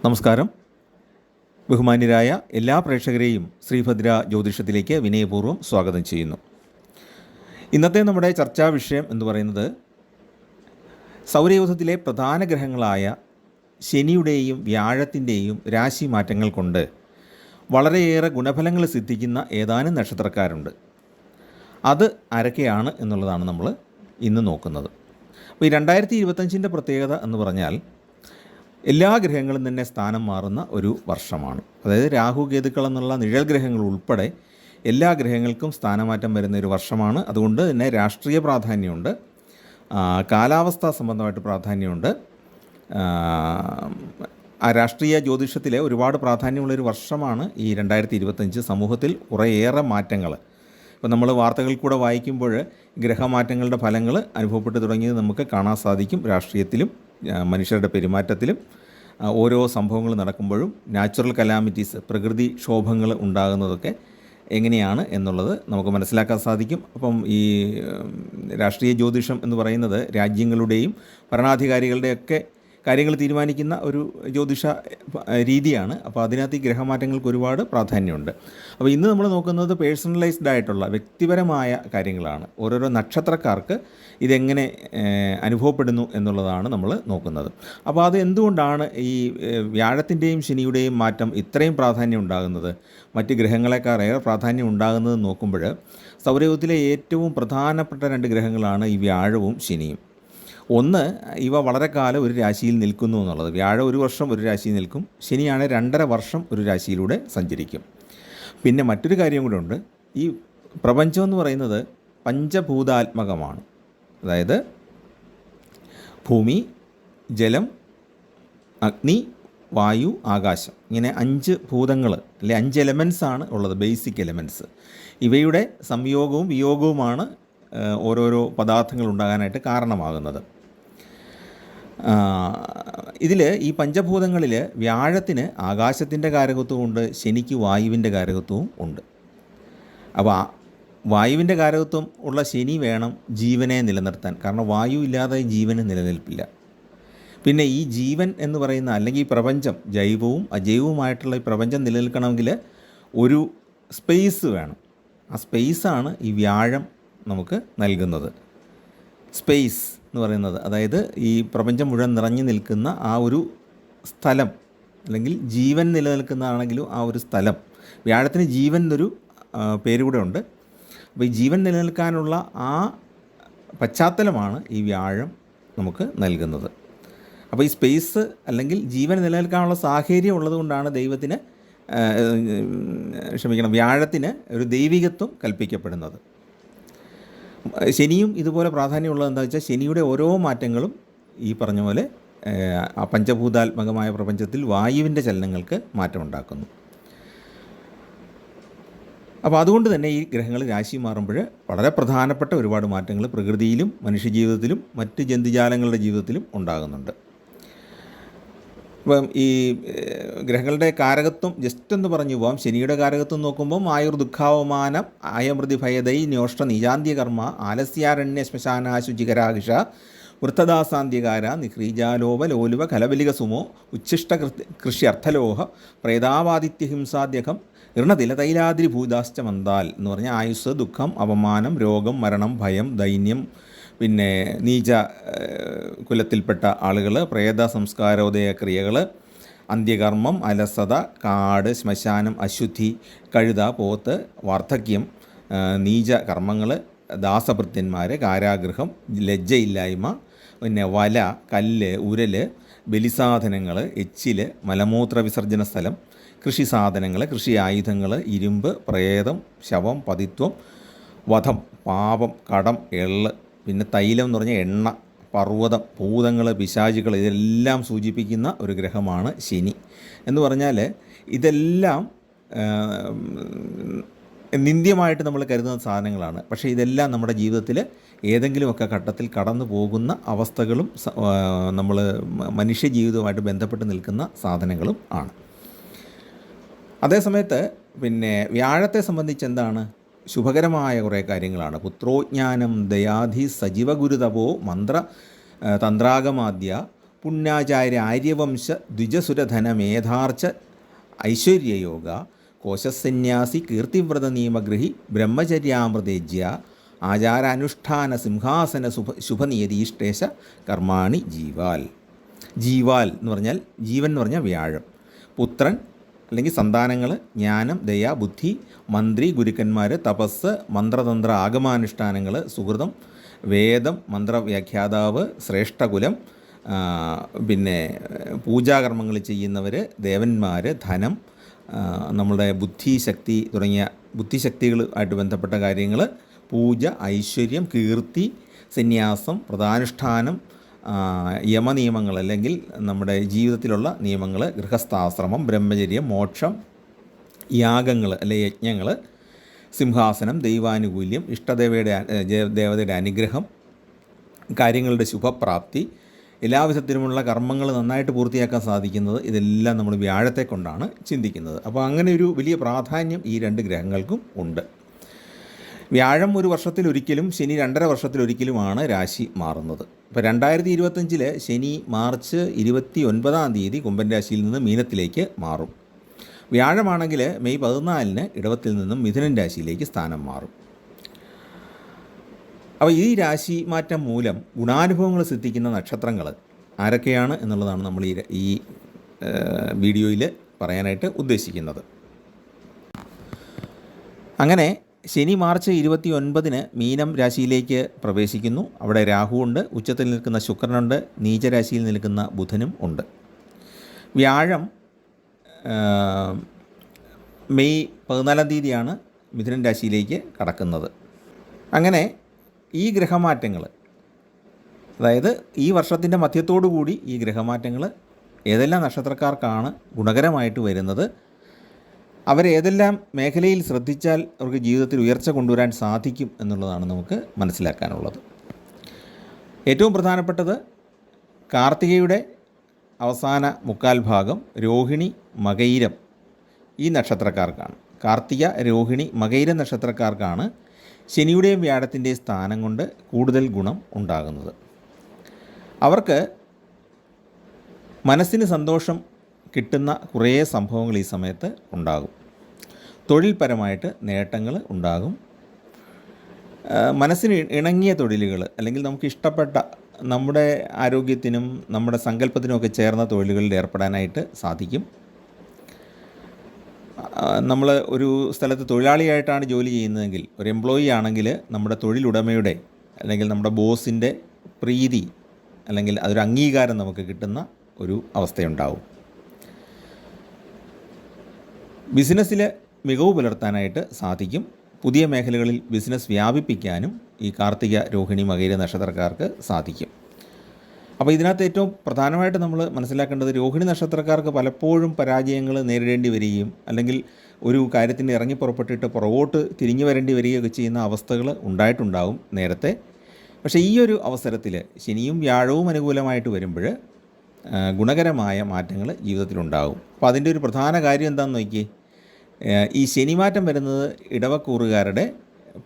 നമസ്കാരം. ബഹുമാന്യരായ എല്ലാ പ്രേക്ഷകരെയും ശ്രീഭദ്ര ജ്യോതിഷത്തിലേക്ക് വിനയപൂർവ്വം സ്വാഗതം ചെയ്യുന്നു. ഇന്നത്തെ നമ്മുടെ ചർച്ചാ വിഷയം എന്ന് പറയുന്നത് സൗരയൂഥത്തിലെ പ്രധാന ഗ്രഹങ്ങളായ ശനിയുടെയും വ്യാഴത്തിൻ്റെയും രാശി മാറ്റങ്ങൾ കൊണ്ട് വളരെയേറെ ഗുണഫലങ്ങൾ സിദ്ധിക്കുന്ന ഏതാനും നക്ഷത്രക്കാരുണ്ട്. അത് ആരൊക്കെയാണ് എന്നുള്ളതാണ് നമ്മൾ ഇന്ന് നോക്കുന്നത്. അപ്പോൾ ഈ 2025 പ്രത്യേകത എന്ന് പറഞ്ഞാൽ എല്ലാ ഗ്രഹങ്ങളും തന്നെ സ്ഥാനം മാറുന്ന ഒരു വർഷമാണ്. അതായത് രാഹു കേതുക്കൾ എന്നുള്ള നിഴൽ ഗ്രഹങ്ങൾ ഉൾപ്പെടെ എല്ലാ ഗ്രഹങ്ങൾക്കും സ്ഥാനമാറ്റം വരുന്ന ഒരു വർഷമാണ്. അതുകൊണ്ട് തന്നെ രാഷ്ട്രീയ പ്രാധാന്യമുണ്ട്, കാലാവസ്ഥാ സംബന്ധമായിട്ട് പ്രാധാന്യമുണ്ട്. ആ രാഷ്ട്രീയ ജ്യോതിഷത്തിലെ ഒരുപാട് പ്രാധാന്യമുള്ളൊരു വർഷമാണ് ഈ 2025. സമൂഹത്തിൽ കുറേയേറെ മാറ്റങ്ങൾ ഇപ്പോൾ നമ്മൾ വാർത്തകൾ കൂടെ വായിക്കുമ്പോൾ ഗ്രഹമാറ്റങ്ങളുടെ ഫലങ്ങൾ അനുഭവപ്പെട്ടു തുടങ്ങിയത് നമുക്ക് കാണാൻ സാധിക്കും. രാഷ്ട്രീയത്തിലും മനുഷ്യരുടെ പെരുമാറ്റത്തിലും ഓരോ സംഭവങ്ങൾ നടക്കുമ്പോഴും നാച്ചുറൽ കലാമിറ്റീസ്, പ്രകൃതി ക്ഷോഭങ്ങൾ ഉണ്ടാകുന്നതൊക്കെ എങ്ങനെയാണ് എന്നുള്ളത് നമുക്ക് മനസ്സിലാക്കാൻ സാധിക്കും. അപ്പം ഈ രാഷ്ട്രീയ ജ്യോതിഷം എന്ന് പറയുന്നത് രാജ്യങ്ങളുടെയും ഭരണാധികാരികളുടെയൊക്കെ കാര്യങ്ങൾ തീരുമാനിക്കുന്ന ഒരു ജ്യോതിഷ രീതിയാണ്. അപ്പോൾ അതിനകത്ത് ഈ ഗ്രഹമാറ്റങ്ങൾക്ക് ഒരുപാട് പ്രാധാന്യമുണ്ട്. അപ്പോൾ ഇന്ന് നമ്മൾ നോക്കുന്നത് പേഴ്സണലൈസ്ഡ് ആയിട്ടുള്ള വ്യക്തിപരമായ കാര്യങ്ങളാണ്. ഓരോരോ നക്ഷത്രക്കാർക്ക് ഇതെങ്ങനെ അനുഭവപ്പെടുന്നു എന്നുള്ളതാണ് നമ്മൾ നോക്കുന്നത്. അപ്പോൾ അത് എന്തുകൊണ്ടാണ് ഈ വ്യാഴത്തിൻ്റെയും ശനിയുടെയും മാറ്റം ഇത്രയും പ്രാധാന്യം ഉണ്ടാകുന്നത്, മറ്റ് ഗ്രഹങ്ങളെക്കാളേറെ പ്രാധാന്യം ഉണ്ടാകുന്നത് നോക്കുമ്പോൾ സൗരയൂഥത്തിലെ ഏറ്റവും പ്രധാനപ്പെട്ട 2 ഗ്രഹങ്ങളാണ് ഈ വ്യാഴവും ശനിയും. ഒന്ന്, ഇവ വളരെ കാലം ഒരു രാശിയിൽ നിൽക്കുന്നു എന്നുള്ളത്. വ്യാഴം ഒരു വർഷം ഒരു രാശിയിൽ നിൽക്കും, ശനിയാണ് 2.5 വർഷം ഒരു രാശിയിലൂടെ സഞ്ചരിക്കും. പിന്നെ മറ്റൊരു കാര്യം കൂടെ ഉണ്ട്. ഈ പ്രപഞ്ചം എന്ന് പറയുന്നത് പഞ്ചഭൂതാത്മകമാണ്. അതായത് ഭൂമി, ജലം, അഗ്നി, വായു, ആകാശം, ഇങ്ങനെ 5 ഭൂതങ്ങൾ അല്ലെ 5 എലമെൻറ്റ്സ് ആണ് ഉള്ളത്, ബേസിക് എലമെൻറ്റ്സ്. ഇവയുടെ സംയോഗവും വിയോഗവുമാണ് ഓരോരോ പദാർത്ഥങ്ങൾ ഉണ്ടാകാനായിട്ട് കാരണമാകുന്നത്. ഇതിൽ ഈ പഞ്ചഭൂതങ്ങളിൽ വ്യാഴത്തിന് ആകാശത്തിൻ്റെ കാരകത്വമുണ്ട്, ശനിക്ക് വായുവിൻ്റെ കാരകത്വവും ഉണ്ട്. അപ്പോൾ വായുവിൻ്റെ കാരകത്വം ഉള്ള ശനി വേണം ജീവനെ നിലനിർത്താൻ, കാരണം വായു ഇല്ലാതെ ജീവന് നിലനിൽപ്പില്ല. പിന്നെ ഈ ജീവൻ എന്ന് പറയുന്ന അല്ലെങ്കിൽ ഈ പ്രപഞ്ചം, ജൈവവും അജൈവവുമായിട്ടുള്ള ഈ പ്രപഞ്ചം നിലനിൽക്കണമെങ്കിൽ ഒരു സ്പേസ് വേണം. ആ സ്പേസാണ് ഈ വ്യാഴം നമുക്ക് നൽകുന്നത്. സ്പേസ് എന്ന് പറയുന്നത് അതായത് ഈ പ്രപഞ്ചം മുഴുവൻ നിറഞ്ഞു നിൽക്കുന്ന ആ ഒരു സ്ഥലം, അല്ലെങ്കിൽ ജീവൻ നിലനിൽക്കുന്നതാണെങ്കിലും ആ ഒരു സ്ഥലം. വ്യാഴത്തിന് ജീവൻ എന്നൊരു പേര് കൂടെ ഉണ്ട്. അപ്പോൾ ഈ ജീവൻ നിലനിൽക്കാനുള്ള ആ പശ്ചാത്തലമാണ് ഈ വ്യാഴം നമുക്ക് നൽകുന്നത്. അപ്പോൾ ഈ സ്പേസ് അല്ലെങ്കിൽ ജീവൻ നിലനിൽക്കാനുള്ള സാഹചര്യം ഉള്ളതുകൊണ്ടാണ് വ്യാഴത്തിന് ഒരു ദൈവികത്വം കൽപ്പിക്കപ്പെടുന്നത്. ശനിയും ഇതുപോലെ പ്രാധാന്യമുള്ളത് എന്താ വെച്ചാൽ ശനിയുടെ ഓരോ മാറ്റങ്ങളും ഈ പറഞ്ഞ പോലെ ആ പഞ്ചഭൂതാത്മകമായ പ്രപഞ്ചത്തിൽ വായുവിൻ്റെ ചലനങ്ങൾക്ക് മാറ്റമുണ്ടാക്കുന്നു. അപ്പോൾ അതുകൊണ്ട് തന്നെ ഈ ഗ്രഹങ്ങൾ രാശി മാറുമ്പോൾ വളരെ പ്രധാനപ്പെട്ട ഒരുപാട് മാറ്റങ്ങൾ പ്രകൃതിയിലും മനുഷ്യജീവിതത്തിലും മറ്റ് ജന്തുജാലങ്ങളുടെ ജീവിതത്തിലും ഉണ്ടാകുന്നുണ്ട്. ഇപ്പം ഈ ഗ്രഹങ്ങളുടെ കാരകത്വം ജസ്റ്റ് ഒന്ന് പറഞ്ഞു പോവാം. ശനിയുടെ കാരകത്വം നോക്കുമ്പം ആയുർ ദുഃഖാവമാനം ആയമൃതി ഭയദൈ ന്യോഷ്ട നിജാന്ത്യകർമ്മ ആലസ്യാരണ്യ ശ്മശാന ശുചികരാഘിഷ വൃത്തദാസാന്ത്യകാര നിഹ്രീജാലോപ ലോലുവ കലബലിക സുമോ ഉച്ഛിഷ്ട കൃഷ്യർത്ഥലോഹ പ്രേതാവാദിത്യഹിംസാദ്യകം ഇർണതിലതൈലാദ്രി ഭൂതാശ്ച മന്ദാൽ എന്ന് പറഞ്ഞാൽ ആയുസ്, ദുഃഖം, അപമാനം, രോഗം, മരണം, ഭയം, ദൈന്യം, പിന്നെ നീച കുലത്തിൽപ്പെട്ട ആളുകൾ, പ്രേത സംസ്കാരോദയ ക്രിയകൾ, അന്ത്യകർമ്മം, അലസത, കാട്, ശ്മശാനം, അശുദ്ധി, കഴുത, പോത്ത്, വാർദ്ധക്യം, നീച കർമ്മങ്ങൾ, ദാസഭൃത്യന്മാർ, കാരാഗൃഹം, ലജ്ജയില്ലായ്മ, പിന്നെ വല, കല്ല്, ഉരൽ, ബലിസാധനങ്ങൾ, എച്ചിൽ, മലമൂത്ര വിസർജന സ്ഥലം, കൃഷി സാധനങ്ങൾ, കൃഷി ആയുധങ്ങൾ, ഇരുമ്പ്, പ്രേതം, ശവം, പതിത്വം, വധം, പാപം, കടം, എള്ള്, പിന്നെ തൈലം എന്ന് പറഞ്ഞാൽ എണ്ണ, പർവ്വതം, ഭൂതങ്ങൾ, പിശാചുകൾ, ഇതെല്ലാം സൂചിപ്പിക്കുന്ന ഒരു ഗ്രഹമാണ് ശനി. എന്ന് പറഞ്ഞാൽ ഇതെല്ലാം നിന്ദ്യമായിട്ട് നമ്മൾ കരുതുന്ന സാധനങ്ങളാണ്. പക്ഷേ ഇതെല്ലാം നമ്മുടെ ജീവിതത്തിൽ ഏതെങ്കിലുമൊക്കെ ഘട്ടത്തിൽ കടന്നു പോകുന്ന അവസ്ഥകളും നമ്മൾ മനുഷ്യ ജീവിതവുമായിട്ട് ബന്ധപ്പെട്ട് നിൽക്കുന്ന സാധനങ്ങളും ആണ്. അതേസമയത്ത് പിന്നെ വ്യാഴത്തെ സംബന്ധിച്ച് എന്താണ് ശുഭകരമായ കുറേ കാര്യങ്ങളാണ്. പുത്രോജ്ഞാനം, ദയാധി, സജീവ ഗുരുതപോ, തന്ത്രാഗമാദ്യ, പുണ്യാചാര്യ ആര്യവംശ ദ്വിജസുരധന മേധാർച്ച ഐശ്വര്യയോഗ കോശസന്യാസി കീർത്തിവ്രത നിയമഗൃഹി ബ്രഹ്മചര്യാമൃതേജ്യ ആചാരാനുഷ്ഠാന സിംഹാസന ശുഭനിയതീഷ്ടേശ കർമാണി ജീവാൽ. ജീവാൽ എന്ന് പറഞ്ഞാൽ ജീവൻ എന്ന് പറഞ്ഞാൽ വ്യാഴം. പുത്രൻ അല്ലെങ്കിൽ സന്താനങ്ങൾ, ജ്ഞാനം, ദയ, ബുദ്ധി, മന്ത്രി, ഗുരുക്കന്മാർ, തപസ്, മന്ത്രതന്ത്ര ആഗമാനുഷ്ഠാനങ്ങൾ, സുഹൃതം, വേദം, മന്ത്രവ്യാഖ്യാതാവ്, ശ്രേഷ്ഠകുലം, പിന്നെ പൂജാകർമ്മങ്ങൾ ചെയ്യുന്നവർ, ദേവന്മാർ, ധനം, നമ്മളുടെ ബുദ്ധിശക്തി തുടങ്ങിയ ബുദ്ധിശക്തികളുമായിട്ട് ബന്ധപ്പെട്ട കാര്യങ്ങൾ, പൂജ, ഐശ്വര്യം, കീർത്തി, സന്യാസം, വ്രതാനുഷ്ഠാനം, യമനിയമങ്ങൾ അല്ലെങ്കിൽ നമ്മുടെ ജീവിതത്തിലുള്ള നിയമങ്ങൾ, ഗൃഹസ്ഥാശ്രമം, ബ്രഹ്മചര്യം, മോക്ഷം, യാഗങ്ങൾ അല്ലെ യജ്ഞങ്ങൾ, സിംഹാസനം, ദൈവാനുകൂല്യം, ദേവതയുടെ അനുഗ്രഹം, കാര്യങ്ങളുടെ ശുഭപ്രാപ്തി, എല്ലാവിധത്തിലുമുള്ള കർമ്മങ്ങൾ നന്നായിട്ട് പൂർത്തിയാക്കാൻ സാധിക്കുന്നത് ഇതെല്ലാം നമ്മൾ വ്യാഴത്തെ കൊണ്ടാണ് ചിന്തിക്കുന്നത്. അപ്പോൾ അങ്ങനെ ഒരു വലിയ പ്രാധാന്യം ഈ രണ്ട് ഗ്രഹങ്ങൾക്കും ഉണ്ട്. വ്യാഴം ഒരു വർഷത്തിലൊരിക്കലും, ശനി 2.5 വർഷത്തിലൊരിക്കലുമാണ് രാശി മാറുന്നത്. ഇപ്പോൾ 2025 ശനി മാർച്ച് 29 കുംഭൻ രാശിയിൽ നിന്ന് മീനത്തിലേക്ക് മാറും. വ്യാഴമാണെങ്കിൽ മെയ് 14 ഇടവത്തിൽ നിന്നും മിഥുനൻ രാശിയിലേക്ക് സ്ഥാനം മാറും. അപ്പോൾ ഈ രാശി മാറ്റം മൂലം ഗുണാനുഭവങ്ങൾ സിദ്ധിക്കുന്ന നക്ഷത്രങ്ങൾ ആരൊക്കെയാണ് എന്നുള്ളതാണ് നമ്മൾ ഈ വീഡിയോയിൽ പറയാനായിട്ട് ഉദ്ദേശിക്കുന്നത്. അങ്ങനെ ശനി മാർച്ച് 29 മീനം രാശിയിലേക്ക് പ്രവേശിക്കുന്നു. അവിടെ രാഹുവുണ്ട്, ഉച്ചത്തിൽ നിൽക്കുന്ന ശുക്രനുണ്ട്, നീചരാശിയിൽ നിൽക്കുന്ന ബുധനും ഉണ്ട്. വ്യാഴം മെയ് 14 മിഥുനൻ രാശിയിലേക്ക് കടക്കുന്നത്. അങ്ങനെ ഈ ഗ്രഹമാറ്റങ്ങൾ, അതായത് ഈ വർഷത്തിൻ്റെ മധ്യത്തോടു കൂടി ഈ ഗ്രഹമാറ്റങ്ങൾ ഏതെല്ലാം നക്ഷത്രക്കാർക്കാണ് ഗുണകരമായിട്ട് വരുന്നത്, അവരേതെല്ലാം മേഖലയിൽ ശ്രദ്ധിച്ചാൽ അവർക്ക് ജീവിതത്തിൽ ഉയർച്ച കൊണ്ടുവരാൻ സാധിക്കും എന്നുള്ളതാണ് നമുക്ക് മനസ്സിലാക്കാനുള്ളത്. ഏറ്റവും പ്രധാനപ്പെട്ടത് കാർത്തികയുടെ അവസാന മുക്കാൽ ഭാഗം, രോഹിണി, മകയിരം ഈ നക്ഷത്രക്കാർക്കാണ്. കാർത്തിക, രോഹിണി, മകയിരം നക്ഷത്രക്കാർക്കാണ് ശനിയുടെയും വ്യാഴത്തിൻ്റെയും സ്ഥാനം കൊണ്ട് കൂടുതൽ ഗുണം ഉണ്ടാകുന്നത്. അവർക്ക് മനസ്സിന് സന്തോഷം കിട്ടുന്ന കുറേ സംഭവങ്ങൾ ഈ സമയത്ത് ഉണ്ടാകും. തൊഴിൽപരമായിട്ട് നേട്ടങ്ങൾ ഉണ്ടാകും. മനസ്സിന് ഇണങ്ങിയ തൊഴിലുകൾ അല്ലെങ്കിൽ നമുക്ക് ഇഷ്ടപ്പെട്ട, നമ്മുടെ ആരോഗ്യത്തിനും നമ്മുടെ സങ്കല്പത്തിനുമൊക്കെ ചേർന്ന തൊഴിലുകളിൽ ഏർപ്പെടാനായിട്ട് സാധിക്കും. നമ്മൾ ഒരു സ്ഥലത്ത് തൊഴിലാളിയായിട്ടാണ് ജോലി ചെയ്യുന്നതെങ്കിൽ, ഒരു എംപ്ലോയി ആണെങ്കിൽ നമ്മുടെ തൊഴിലുടമയുടെ അല്ലെങ്കിൽ നമ്മുടെ ബോസിൻ്റെ പ്രീതി അല്ലെങ്കിൽ അതൊരു അംഗീകാരം നമുക്ക് കിട്ടുന്ന ഒരു അവസ്ഥയുണ്ടാവും. ബിസിനസ്സിൽ മികവ് പുലർത്താനായിട്ട് സാധിക്കും. പുതിയ മേഖലകളിൽ ബിസിനസ് വ്യാപിപ്പിക്കാനും ഈ കാർത്തിക, രോഹിണി, മകയിര നക്ഷത്രക്കാർക്ക് സാധിക്കും. അപ്പോൾ ഇതിനകത്ത് ഏറ്റവും പ്രധാനമായിട്ട് നമ്മൾ മനസ്സിലാക്കേണ്ടത്, രോഹിണി നക്ഷത്രക്കാർക്ക് പലപ്പോഴും പരാജയങ്ങൾ നേരിടേണ്ടി വരികയും അല്ലെങ്കിൽ ഒരു കാര്യത്തിന് ഇറങ്ങി പുറപ്പെട്ടിട്ട് പുറകോട്ട് തിരിഞ്ഞു വരേണ്ടി വരികയൊക്കെ ചെയ്യുന്ന അവസ്ഥകൾ ഉണ്ടായിട്ടുണ്ടാകും നേരത്തെ. പക്ഷേ ഈ ഒരു അവസരത്തിൽ ശനിയും വ്യാഴവും അനുകൂലമായിട്ട് വരുമ്പോൾ ഗുണകരമായ മാറ്റങ്ങൾ ജീവിതത്തിലുണ്ടാകും. അപ്പോൾ അതിൻ്റെ ഒരു പ്രധാന കാര്യം എന്താണെന്ന് നോക്കിയേ, ഈ ശനിമാറ്റം വരുന്നത് ഇടവക്കൂറുകാരുടെ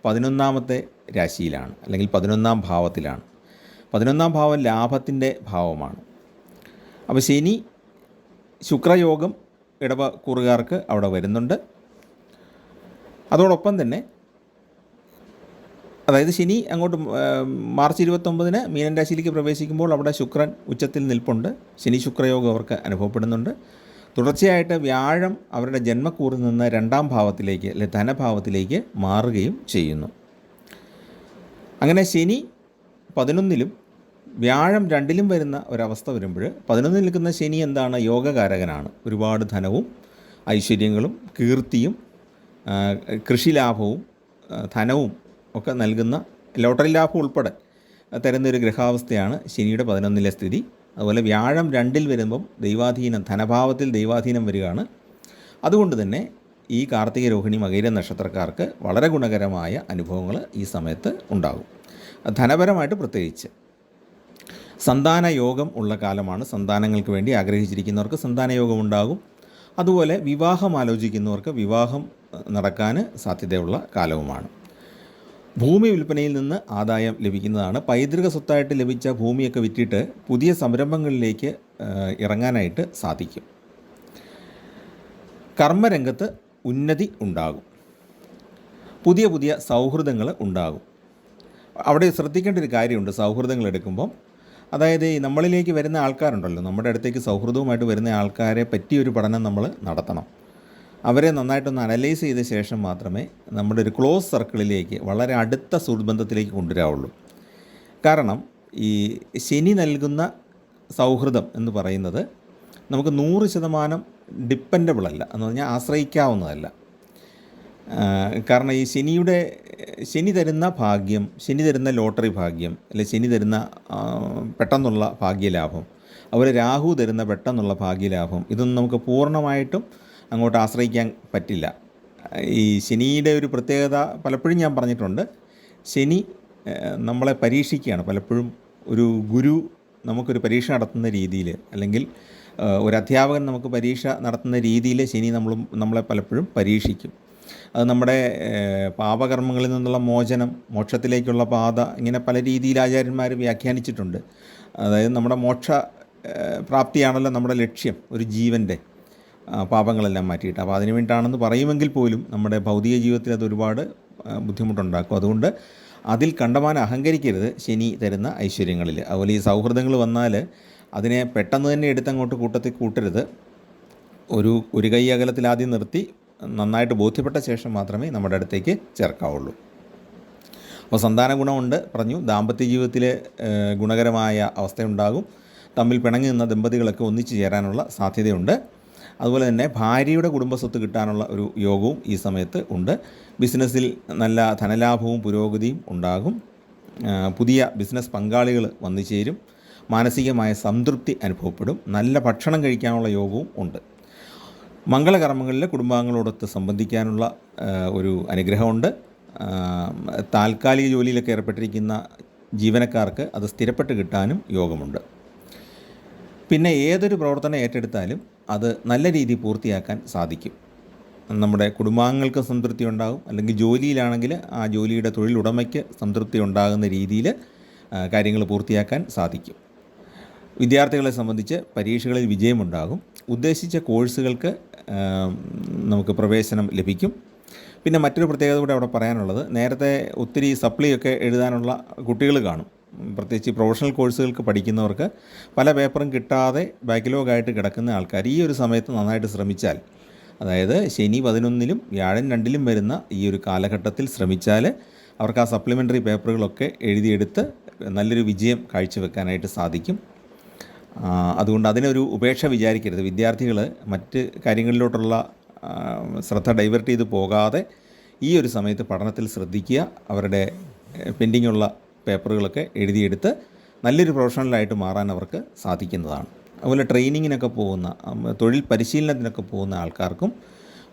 11ാമത്തെ രാശിയിലാണ് അല്ലെങ്കിൽ 11ാം ഭാവത്തിലാണ്. 11ാം ഭാവം ലാഭത്തിൻ്റെ ഭാവമാണ്. അപ്പോൾ ശനി ശുക്രയോഗം ഇടവക്കൂറുകാർക്ക് അവിടെ വരുന്നുണ്ട്. അതോടൊപ്പം തന്നെ അതായത് ശനി അങ്ങോട്ട് മാർച്ച് 29 മീനൻ രാശിയിലേക്ക് പ്രവേശിക്കുമ്പോൾ അവിടെ ശുക്രൻ ഉച്ചത്തിൽ നിൽപ്പുണ്ട്. ശനി ശുക്രയോഗം അവർക്ക് അനുഭവപ്പെടുന്നുണ്ട്. തുടർച്ചയായിട്ട് വ്യാഴം അവരുടെ ജന്മക്കൂറിൽ നിന്ന് 2ാം ഭാവത്തിലേക്ക് അല്ലെ ധനഭാവത്തിലേക്ക് മാറുകയും ചെയ്യുന്നു. അങ്ങനെ ശനി 11ലും വ്യാഴം 2ലും വരുന്ന ഒരവസ്ഥ വരുമ്പോൾ 11ൽ നിൽക്കുന്ന ശനി എന്താണ്? യോഗകാരകനാണ്. ഒരുപാട് ധനവും ഐശ്വര്യങ്ങളും കീർത്തിയും കൃഷിലാഭവും ധനവും ഒക്കെ നൽകുന്ന, ലോട്ടറി ലാഭം ഉൾപ്പെടെ തരുന്നൊരു ഗ്രഹാവസ്ഥയാണ് ശനിയുടെ 11ലെ സ്ഥിതി. അതുപോലെ വ്യാഴം 2ൽ വരുമ്പം ദൈവാധീനം, ധനഭാവത്തിൽ ദൈവാധീനം വരികയാണ്. അതുകൊണ്ട് തന്നെ ഈ കാർത്തിക, രോഹിണി, മകയിര നക്ഷത്രക്കാർക്ക് വളരെ ഗുണകരമായ അനുഭവങ്ങൾ ഈ സമയത്ത് ഉണ്ടാകും. ധനപരമായിട്ട് പ്രത്യേകിച്ച് സന്താന യോഗം ഉള്ള കാലമാണ്. സന്താനങ്ങൾക്ക് വേണ്ടി ആഗ്രഹിച്ചിരിക്കുന്നവർക്ക് സന്താനയോഗം ഉണ്ടാകും. അതുപോലെ വിവാഹം ആലോചിക്കുന്നവർക്ക് വിവാഹം നടക്കാൻ സാധ്യതയുള്ള കാലവുമാണ്. ഭൂമി വിൽപ്പനയിൽ നിന്ന് ആദായം ലഭിക്കുന്നതാണ്. പൈതൃക സ്വത്തായിട്ട് ലഭിച്ച ഭൂമിയൊക്കെ വിറ്റിട്ട് പുതിയ സംരംഭങ്ങളിലേക്ക് ഇറങ്ങാനായിട്ട് സാധിക്കും. കർമ്മരംഗത്ത് ഉന്നതി ഉണ്ടാകും. പുതിയ പുതിയ സൗഹൃദങ്ങൾ ഉണ്ടാകും. അവിടെ ശ്രദ്ധിക്കേണ്ട ഒരു കാര്യമുണ്ട് സൗഹൃദങ്ങൾ എടുക്കുമ്പം. അതായത് നമ്മളിലേക്ക് വരുന്ന ആൾക്കാരുണ്ടല്ലോ, നമ്മുടെ അടുത്തേക്ക് സൗഹൃദവുമായിട്ട് വരുന്ന ആൾക്കാരെ പറ്റിയൊരു പഠനം നമ്മൾ നടത്തണം. അവരെ നന്നായിട്ടൊന്ന് അനലൈസ് ചെയ്ത ശേഷം മാത്രമേ നമ്മുടെ ഒരു ക്ലോസ് സർക്കിളിലേക്ക്, വളരെ അടുത്ത സുഹൃത്ബന്ധത്തിലേക്ക് കൊണ്ടുവരാവുള്ളൂ. കാരണം ഈ ശനി നൽകുന്ന സൗഹൃദം എന്ന് പറയുന്നത് നമുക്ക് 100% ഡിപ്പെൻഡബിൾ അല്ല, എന്ന് പറഞ്ഞാൽ ആശ്രയിക്കാവുന്നതല്ല. കാരണം ഈ ശനി തരുന്ന ഭാഗ്യം, ശനി തരുന്ന ലോട്ടറി ഭാഗ്യം, അല്ലെ ശനി തരുന്ന പെട്ടെന്നുള്ള ഭാഗ്യലാഭം, അതുപോലെ രാഹു തരുന്ന പെട്ടെന്നുള്ള ഭാഗ്യലാഭം, ഇതൊന്നും നമുക്ക് പൂർണ്ണമായിട്ടും അങ്ങോട്ട് ആശ്രയിക്കാൻ പറ്റില്ല. ഈ ശനിയുടെ ഒരു പ്രത്യേകത പലപ്പോഴും ഞാൻ പറഞ്ഞിട്ടുണ്ട്. ശനി നമ്മളെ പരീക്ഷിക്കുകയാണ്. പലപ്പോഴും ഒരു ഗുരു നമുക്കൊരു പരീക്ഷ നടത്തുന്ന രീതിയിൽ, അല്ലെങ്കിൽ ഒരു അധ്യാപകൻ നമുക്ക് പരീക്ഷ നടത്തുന്ന രീതിയിൽ ശനി നമ്മളെ പലപ്പോഴും പരീക്ഷിക്കും. അത് നമ്മുടെ പാപകർമ്മങ്ങളിൽ നിന്നുള്ള മോചനം, മോക്ഷത്തിലേക്കുള്ള പാത, ഇങ്ങനെ പല രീതിയിൽ ആചാര്യന്മാർ വ്യാഖ്യാനിച്ചിട്ടുണ്ട്. അതായത് നമ്മുടെ മോക്ഷ പ്രാപ്തിയാണല്ലോ നമ്മുടെ ലക്ഷ്യം, ഒരു ജീവൻ്റെ പാപങ്ങളെല്ലാം മാറ്റിയിട്ട്. അപ്പോൾ അതിനു വേണ്ടിയിട്ടാണെന്ന് പറയുമെങ്കിൽ പോലും നമ്മുടെ ഭൗതിക ജീവിതത്തിൽ അത് ഒരുപാട് ബുദ്ധിമുട്ടുണ്ടാക്കും. അതുകൊണ്ട് അതിൽ കണ്ടമാനം അഹങ്കരിക്കരുത് ശനി തരുന്ന ഐശ്വര്യങ്ങളിൽ. അതുപോലെ ഈ സൗഹൃദങ്ങൾ വന്നാൽ അതിനെ പെട്ടെന്ന് തന്നെ എടുത്തങ്ങോട്ട് കൂട്ടത്തിൽ കൂട്ടരുത്. ഒരു കൈ അകലത്തിൽ ആദ്യം നിർത്തി നന്നായിട്ട് ബോധ്യപ്പെട്ട ശേഷം മാത്രമേ നമ്മുടെ അടുത്തേക്ക് ചേർക്കാവുള്ളൂ. അപ്പോൾ സന്താന ഗുണമുണ്ട് പറഞ്ഞു. ദാമ്പത്യ ജീവിതത്തിൽ ഗുണകരമായ അവസ്ഥയുണ്ടാകും. തമ്മിൽ പിണങ്ങി നിന്ന ദമ്പതികളൊക്കെ ഒന്നിച്ചു ചേരാനുള്ള സാധ്യതയുണ്ട്. അതുപോലെ തന്നെ ഭാര്യയുടെ കുടുംബസ്വത്ത് കിട്ടാനുള്ള ഒരു യോഗവും ഈ സമയത്ത് ഉണ്ട്. ബിസിനസ്സിൽ നല്ല ധനലാഭവും പുരോഗതിയും ഉണ്ടാകും. പുതിയ ബിസിനസ് പങ്കാളികൾ വന്നു ചേരും. മാനസികമായ സംതൃപ്തി അനുഭവപ്പെടും. നല്ല ഭക്ഷണം കഴിക്കാനുള്ള യോഗവും ഉണ്ട്. മംഗളകർമ്മങ്ങളിൽ കുടുംബാംഗങ്ങളോടൊത്ത് സംബന്ധിക്കാനുള്ള ഒരു അനുഗ്രഹമുണ്ട്. താൽക്കാലിക ജോലിയിലൊക്കെ ഏർപ്പെട്ടിരിക്കുന്ന ജീവനക്കാർക്ക് അത് സ്ഥിരപ്പെട്ട് കിട്ടാനും യോഗമുണ്ട്. പിന്നെ ഏതൊരു പ്രവർത്തനം ഏറ്റെടുത്താലും അത് നല്ല രീതിയിൽ പൂർത്തിയാക്കാൻ സാധിക്കും. നമ്മുടെ കുടുംബാംഗങ്ങൾക്ക് സംതൃപ്തി ഉണ്ടാകും. അല്ലെങ്കിൽ ജോലിയിലാണെങ്കിൽ ആ ജോലിയുടെ തൊഴിലുടമയ്ക്ക് സംതൃപ്തി ഉണ്ടാകുന്ന രീതിയിൽ കാര്യങ്ങൾ പൂർത്തിയാക്കാൻ സാധിക്കും. വിദ്യാർത്ഥികളെ സംബന്ധിച്ച് പരീക്ഷകളിൽ വിജയമുണ്ടാകും. ഉദ്ദേശിച്ച കോഴ്സുകൾക്ക് നമുക്ക് പ്രവേശനം ലഭിക്കും. പിന്നെ മറ്റൊരു പ്രത്യേകത കൂടെ അവിടെ പറയാനുള്ളത്, നേരത്തെ ഒത്തിരി സപ്ലിയൊക്കെ എഴുതാനുള്ള കുട്ടികൾ കാണും. പ്രത്യേകിച്ച് പ്രൊഫഷണൽ കോഴ്സുകൾക്ക് പഠിക്കുന്നവർക്ക് പല പേപ്പറും കിട്ടാതെ ബാക്ക്ലോഗായിട്ട് കിടക്കുന്ന ആൾക്കാർ ഈ ഒരു സമയത്ത് നന്നായിട്ട് ശ്രമിച്ചാൽ, അതായത് ശനി 11-ലും വ്യാഴൻ 2-ലും വരുന്ന ഈ ഒരു കാലഘട്ടത്തിൽ ശ്രമിച്ചാൽ അവർക്ക് ആ സപ്ലിമെൻ്ററി പേപ്പറുകളൊക്കെ എഴുതിയെടുത്ത് നല്ലൊരു വിജയം കാഴ്ചവെക്കാനായിട്ട് സാധിക്കും. അതുകൊണ്ട് അതിനൊരു ഉപേക്ഷ വിചാരിക്കരുത്. വിദ്യാർത്ഥികൾ മറ്റ് കാര്യങ്ങളിലോട്ടുള്ള ശ്രദ്ധ ഡൈവേർട്ട് ചെയ്ത് പോകാതെ ഈ ഒരു സമയത്ത് പഠനത്തിൽ ശ്രദ്ധിക്കുക. അവരുടെ പെൻഡിങ്ങുള്ള പേപ്പറുകളൊക്കെ എഴുതിയെടുത്ത് നല്ലൊരു പ്രൊഫഷണലായിട്ട് മാറാൻ അവർക്ക് സാധിക്കുന്നതാണ്. അതുപോലെ ട്രെയിനിങ്ങിനൊക്കെ പോകുന്ന, തൊഴിൽ പരിശീലനത്തിനൊക്കെ പോകുന്ന ആൾക്കാർക്കും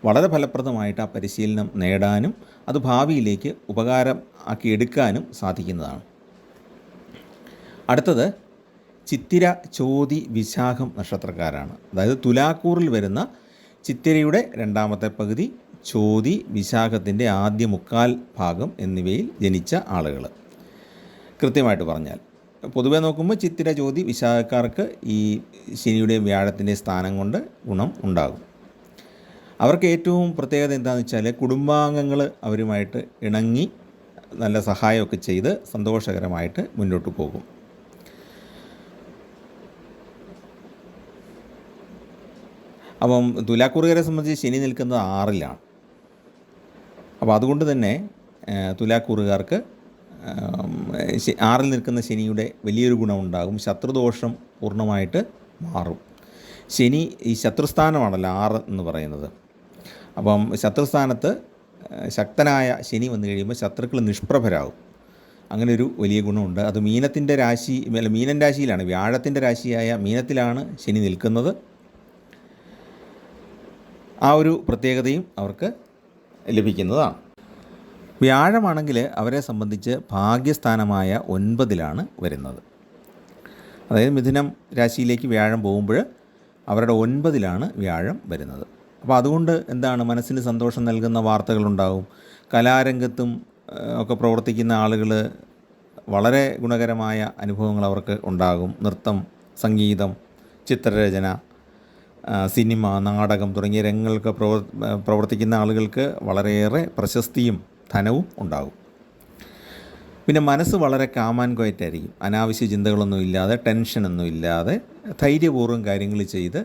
വളരെ ഫലപ്രദമായിട്ട് ആ പരിശീലനം നേടാനും അത് ഭാവിയിലേക്ക് ഉപകാരം ആക്കി എടുക്കാനും സാധിക്കുന്നതാണ്. അടുത്തത് ചിത്തിര, ചോതി, വിശാഖം നക്ഷത്രക്കാരാണ്. അതായത് തുലാക്കൂറിൽ വരുന്ന ചിത്തിരയുടെ 2ാമത്തെ പകുതി, ചോതി, വിശാഖത്തിൻ്റെ ആദ്യ 1/4 ഭാഗം എന്നിവയിൽ ജനിച്ച ആളുകൾ. കൃത്യമായിട്ട് പറഞ്ഞാൽ പൊതുവെ നോക്കുമ്പോൾ ചിത്തിര, ചോതി, വിശാഖക്കാർക്ക് ഈ ശനിയുടെയും വ്യാഴത്തിൻ്റെയും സ്ഥാനം കൊണ്ട് ഗുണം ഉണ്ടാകും. അവർക്ക് ഏറ്റവും പ്രത്യേകത എന്താണെന്ന് വെച്ചാൽ കുടുംബാംഗങ്ങൾ അവരുമായിട്ട് ഇണങ്ങി നല്ല സഹായമൊക്കെ ചെയ്ത് സന്തോഷകരമായിട്ട് മുന്നോട്ട് പോകും. അപ്പം തുലാക്കൂറുകാരെ സംബന്ധിച്ച് ശനി നിൽക്കുന്നത് 6-ലാണ്. അപ്പോൾ അതുകൊണ്ട് തന്നെ തുലാക്കൂറുകാർക്ക് 6-ൽ നിൽക്കുന്ന ശനിയുടെ വലിയൊരു ഗുണമുണ്ടാകും. ശത്രുദോഷം പൂർണ്ണമായിട്ട് മാറും. ശനി ഈ ശത്രുസ്ഥാനമാണല്ലോ 6 എന്ന് പറയുന്നത്. അപ്പം ശത്രുസ്ഥാനത്ത് ശക്തനായ ശനി വന്നു കഴിയുമ്പോൾ ശത്രുക്കൾ നിഷ്പ്രഭരാകും. അങ്ങനെ ഒരു വലിയ ഗുണമുണ്ട്. അത് മീനത്തിൻ്റെ രാശി, മീനൻ രാശിയിലാണ്, വ്യാഴത്തിൻ്റെ രാശിയായ മീനത്തിലാണ് ശനി നിൽക്കുന്നത്. ആ ഒരു പ്രത്യേകതയും അവർക്ക് ലഭിക്കുന്നതാണ്. വ്യാഴമാണെങ്കിൽ അവരെ സംബന്ധിച്ച് ഭാഗ്യസ്ഥാനമായ 9-ലാണ് വരുന്നത്. അതായത് മിഥുനം രാശിയിലേക്ക് വ്യാഴം പോകുമ്പോൾ അവരുടെ 9-ലാണ് വ്യാഴം വരുന്നത്. അപ്പോൾ അതുകൊണ്ട് എന്താണ്, മനസ്സിന് സന്തോഷം നൽകുന്ന വാർത്തകളുണ്ടാകും. കലാരംഗത്തും ഒക്കെ പ്രവർത്തിക്കുന്ന ആളുകൾ വളരെ ഗുണകരമായ അനുഭവങ്ങൾ അവർക്ക് ഉണ്ടാകും. നൃത്തം, സംഗീതം, ചിത്രരചന, സിനിമ, നാടകം തുടങ്ങിയ രംഗങ്ങൾക്ക് പ്രവർത്തിക്കുന്ന ആളുകൾക്ക് വളരെയേറെ പ്രശസ്തിയും ധനവും ഉണ്ടാകും. പിന്നെ മനസ്സ് വളരെ കാം ആൻഡ് ക്വയറ്റ് ആയിരിക്കും. അനാവശ്യ ചിന്തകളൊന്നും ഇല്ലാതെ, ടെൻഷനൊന്നും ഇല്ലാതെ ധൈര്യപൂർവ്വം കാര്യങ്ങൾ ചെയ്ത്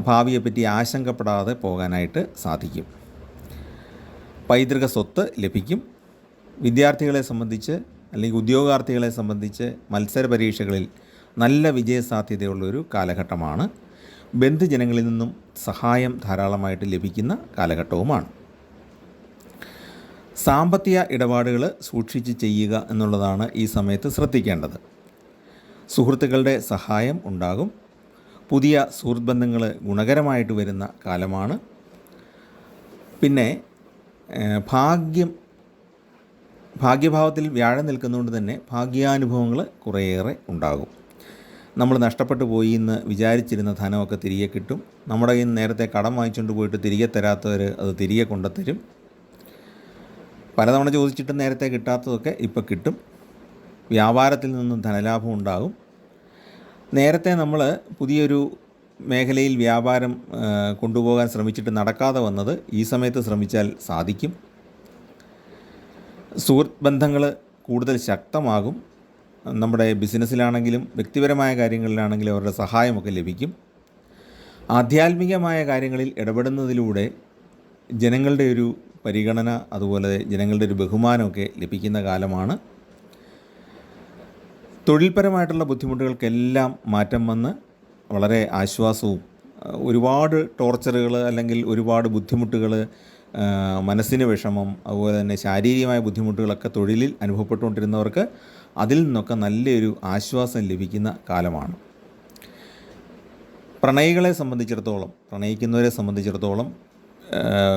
ഭാവിയെപ്പറ്റി ആശങ്കപ്പെടാതെ പോകാനായിട്ട് സാധിക്കും. പൈതൃക സ്വത്ത് ലഭിക്കും. വിദ്യാർത്ഥികളെ സംബന്ധിച്ച് അല്ലെങ്കിൽ ഉദ്യോഗാർത്ഥികളെ സംബന്ധിച്ച് മത്സര പരീക്ഷകളിൽ നല്ല വിജയസാധ്യതയുള്ളൊരു കാലഘട്ടമാണ്. ബന്ധുജനങ്ങളിൽ നിന്നും സഹായം ധാരാളമായിട്ട് ലഭിക്കുന്ന കാലഘട്ടവുമാണ്. സാമ്പത്തിക ഇടപാടുകൾ സൂക്ഷിച്ച് ചെയ്യുക എന്നുള്ളതാണ് ഈ സമയത്ത് ശ്രദ്ധിക്കേണ്ടത്. സുഹൃത്തുക്കളുടെ സഹായം ഉണ്ടാകും. പുതിയ സുഹൃത്ത് ബന്ധങ്ങൾ ഗുണകരമായിട്ട് വരുന്ന കാലമാണ്. പിന്നെ ഭാഗ്യഭാവത്തിൽ വ്യാഴം നിൽക്കുന്നതുകൊണ്ട് തന്നെ ഭാഗ്യാനുഭവങ്ങൾ കുറേയേറെ ഉണ്ടാകും. നമ്മൾ നഷ്ടപ്പെട്ടു പോയി എന്ന് വിചാരിച്ചിരുന്ന ധനമൊക്കെ തിരികെ കിട്ടും. നമ്മുടെ കയ്യിൽ നിന്ന് നേരത്തെ കടം വാങ്ങിച്ചുകൊണ്ട് പോയിട്ട് തിരികെ തരാത്തവർ അത് തിരികെ കൊണ്ടുത്തരും. പലതവണ ചോദിച്ചിട്ട് നേരത്തെ കിട്ടാത്തതൊക്കെ ഇപ്പോൾ കിട്ടും. വ്യാപാരത്തിൽ നിന്നും ധനലാഭം ഉണ്ടാകും. നേരത്തെ നമ്മൾ പുതിയൊരു മേഖലയിൽ വ്യാപാരം കൊണ്ടുപോകാൻ ശ്രമിച്ചിട്ട് നടക്കാതെ വന്നത് ഈ സമയത്ത് ശ്രമിച്ചാൽ സാധിക്കും. സുഹൃത്ത് ബന്ധങ്ങൾ കൂടുതൽ ശക്തമാകും. നമ്മുടെ ബിസിനസ്സിലാണെങ്കിലും വ്യക്തിപരമായ കാര്യങ്ങളിലാണെങ്കിലും അവരുടെ സഹായമൊക്കെ ലഭിക്കും. ആധ്യാത്മികമായ കാര്യങ്ങളിൽ ഇടപെടുന്നതിലൂടെ ജനങ്ങളുടെ ഒരു പരിഗണന, അതുപോലെ ജനങ്ങളുടെ ഒരു ബഹുമാനമൊക്കെ ലഭിക്കുന്ന കാലമാണ്. തൊഴിൽപരമായിട്ടുള്ള ബുദ്ധിമുട്ടുകൾക്കെല്ലാം മാറ്റം വന്ന് വളരെ ആശ്വാസവും, ഒരുപാട് ടോർച്ചറുകൾ അല്ലെങ്കിൽ ഒരുപാട് ബുദ്ധിമുട്ടുകൾ, മനസ്സിന് വിഷമം, അതുപോലെ തന്നെ ശാരീരികമായ ബുദ്ധിമുട്ടുകളൊക്കെ തൊഴിലിൽ അനുഭവപ്പെട്ടുകൊണ്ടിരുന്നവർക്ക് അതിൽ നിന്നൊക്കെ നല്ലൊരു ആശ്വാസം ലഭിക്കുന്ന കാലമാണ്. പ്രണയിക്കുന്നവരെ സംബന്ധിച്ചിടത്തോളം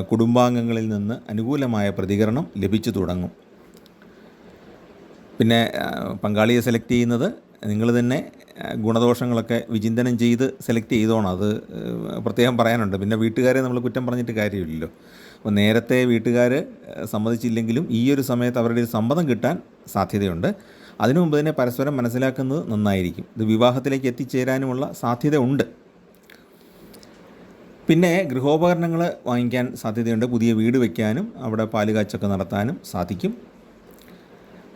കുടുംബാംഗങ്ങളിൽ നിന്ന് അനുകൂലമായ പ്രതികരണം ലഭിച്ചു തുടങ്ങും. പിന്നെ പങ്കാളിയെ സെലക്ട് ചെയ്യുന്നത് നിങ്ങൾ തന്നെ ഗുണദോഷങ്ങളൊക്കെ വിചിന്തനം ചെയ്ത് സെലക്ട് ചെയ്തോണം. അത് പ്രത്യേകം പറയാനുണ്ട്. പിന്നെ വീട്ടുകാരെ നമ്മൾ കുറ്റം പറഞ്ഞിട്ട് കാര്യമില്ലല്ലോ. അപ്പോൾ നേരത്തെ വീട്ടുകാർ സമ്മതിച്ചില്ലെങ്കിലും ഈ ഒരു സമയത്ത് അവരുടെ ഒരു സമ്മതം കിട്ടാൻ സാധ്യതയുണ്ട്. അതിനു മുമ്പ് തന്നെ പരസ്പരം മനസ്സിലാക്കുന്നത് നന്നായിരിക്കും. ഇത് വിവാഹത്തിലേക്ക് എത്തിച്ചേരാനുമുള്ള സാധ്യത ഉണ്ട്. പിന്നെ ഗൃഹോപകരണങ്ങൾ വാങ്ങിക്കാൻ സാധ്യതയുണ്ട്. പുതിയ വീട് വയ്ക്കാനും അവിടെ പാലുകാച്ചൊക്കെ നടത്താനും സാധിക്കും.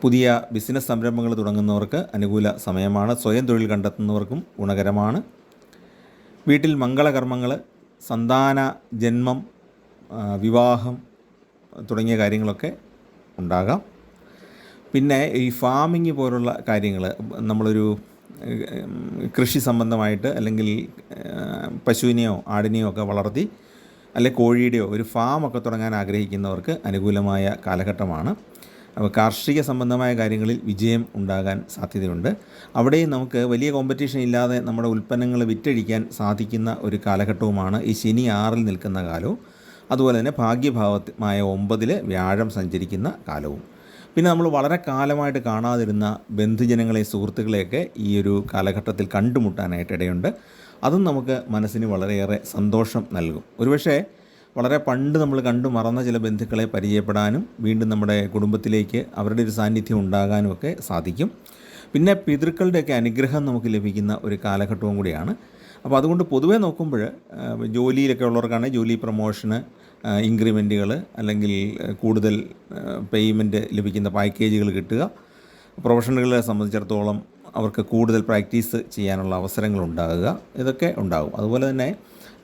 പുതിയ ബിസിനസ് സംരംഭങ്ങൾ തുടങ്ങുന്നവർക്ക് അനുകൂല സമയമാണ്. സ്വയം തൊഴിൽ കണ്ടെത്തുന്നവർക്കും ഗുണകരമാണ്. വീട്ടിൽ മംഗളകർമ്മങ്ങൾ, സന്താന ജന്മം, വിവാഹം തുടങ്ങിയ കാര്യങ്ങളൊക്കെ ഉണ്ടാകാം. പിന്നെ ഈ ഫാമിങ് പോലുള്ള കാര്യങ്ങൾ, നമ്മളൊരു കൃഷി സംബന്ധമായിട്ട് അല്ലെങ്കിൽ പശുവിനെയോ ആടിനെയോ ഒക്കെ വളർത്തി അല്ലെങ്കിൽ കോഴിയുടെയോ ഒരു ഫാമൊക്കെ തുടങ്ങാൻ ആഗ്രഹിക്കുന്നവർക്ക് അനുകൂലമായ കാലഘട്ടമാണ്. അപ്പോൾ കാർഷിക സംബന്ധമായ കാര്യങ്ങളിൽ വിജയം ഉണ്ടാകാൻ സാധ്യതയുണ്ട്. അവിടെയും നമുക്ക് വലിയ കോമ്പറ്റീഷൻ ഇല്ലാതെ നമ്മുടെ ഉൽപ്പന്നങ്ങൾ വിറ്റഴിക്കാൻ സാധിക്കുന്ന ഒരു കാലഘട്ടവുമാണ് ഈ ശനി 6 നിൽക്കുന്ന കാലവും. അതുപോലെ തന്നെ ഭാഗ്യഭാവമായ 9 വ്യാഴം സഞ്ചരിക്കുന്ന കാലവും. പിന്നെ നമ്മൾ വളരെ കാലമായിട്ട് കാണാതിരുന്ന ബന്ധുജനങ്ങളെ, സുഹൃത്തുക്കളെയൊക്കെ ഈ ഒരു കാലഘട്ടത്തിൽ കണ്ടുമുട്ടാനായിട്ട് ഇടയുണ്ട്. അതും നമുക്ക് മനസ്സിന് വളരെയേറെ സന്തോഷം നൽകും. ഒരുപക്ഷെ വളരെ പണ്ട് നമ്മൾ കണ്ടു മറന്ന ചില ബന്ധുക്കളെ പരിചയപ്പെടാനും വീണ്ടും നമ്മുടെ കുടുംബത്തിലേക്ക് അവരുടെ ഒരു സാന്നിധ്യം ഉണ്ടാകാനും ഒക്കെ സാധിക്കും. പിന്നെ പിതൃക്കളുടെയൊക്കെ അനുഗ്രഹം നമുക്ക് ലഭിക്കുന്ന ഒരു കാലഘട്ടവും കൂടിയാണ്. അപ്പോൾ അതുകൊണ്ട് പൊതുവേ നോക്കുമ്പോൾ ജോലിയിലൊക്കെ ഉള്ളവർക്കാണെങ്കിൽ ജോലി പ്രൊമോഷന്, ഇൻക്രിമെൻറ്റുകൾ അല്ലെങ്കിൽ കൂടുതൽ പേയ്മെൻറ്റ് ലഭിക്കുന്ന പാക്കേജുകൾ കിട്ടുക. പ്രൊഫഷണലുകളെ സംബന്ധിച്ചിടത്തോളം അവർക്ക് കൂടുതൽ പ്രാക്ടീസ് ചെയ്യാനുള്ള അവസരങ്ങളുണ്ടാകുക, ഇതൊക്കെ ഉണ്ടാകും. അതുപോലെ തന്നെ